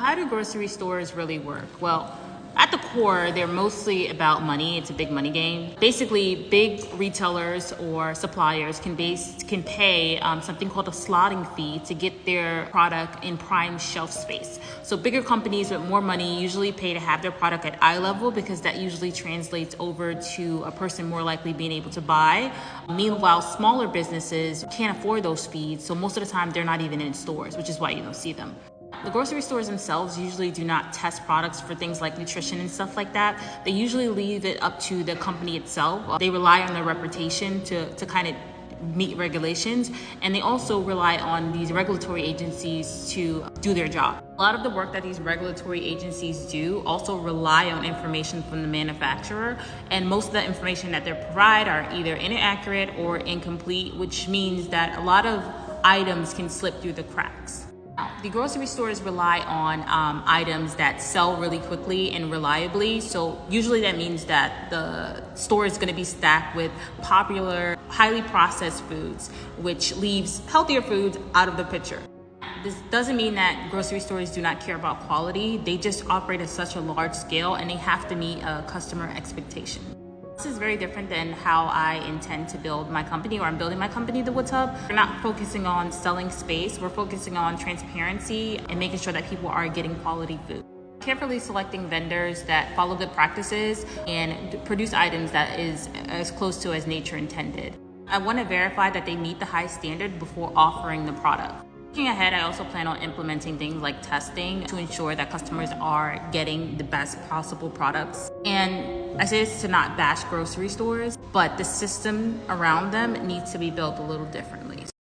How do grocery stores really work? Well, at the core, they're mostly about money. It's a big money game. Basically, big retailers or suppliers can pay something called a slotting fee to get their product in prime shelf space. So bigger companies with more money usually pay to have their product at eye level because that usually translates over to a person more likely being able to buy. Meanwhile, smaller businesses can't afford those fees, so most of the time they're not even in stores, which is why you don't see them. The grocery stores themselves usually do not test products for things like nutrition and stuff like that. They usually leave it up to the company itself. They rely on their reputation to kind of meet regulations, and they also rely on these regulatory agencies to do their job. A lot of the work that these regulatory agencies do also rely on information from the manufacturer, and most of the information that they provide are either inaccurate or incomplete, which means that a lot of items can slip through the cracks. The grocery stores rely on items that sell really quickly and reliably. So usually that means that the store is going to be stacked with popular, highly processed foods, which leaves healthier foods out of the picture. This doesn't mean that grocery stores do not care about quality. They just operate at such a large scale and they have to meet a customer expectation. This is very different than how I intend to build my company, or I'm building my company, The Woods Hub. We're not focusing on selling space. We're focusing on transparency and making sure that people are getting quality food. Carefully selecting vendors that follow good practices and produce items that is as close to as nature intended. I want to verify that they meet the high standard before offering the product. Looking ahead, I also plan on implementing things like testing to ensure that customers are getting the best possible products. And I say this to not bash grocery stores, but the system around them needs to be built a little differently.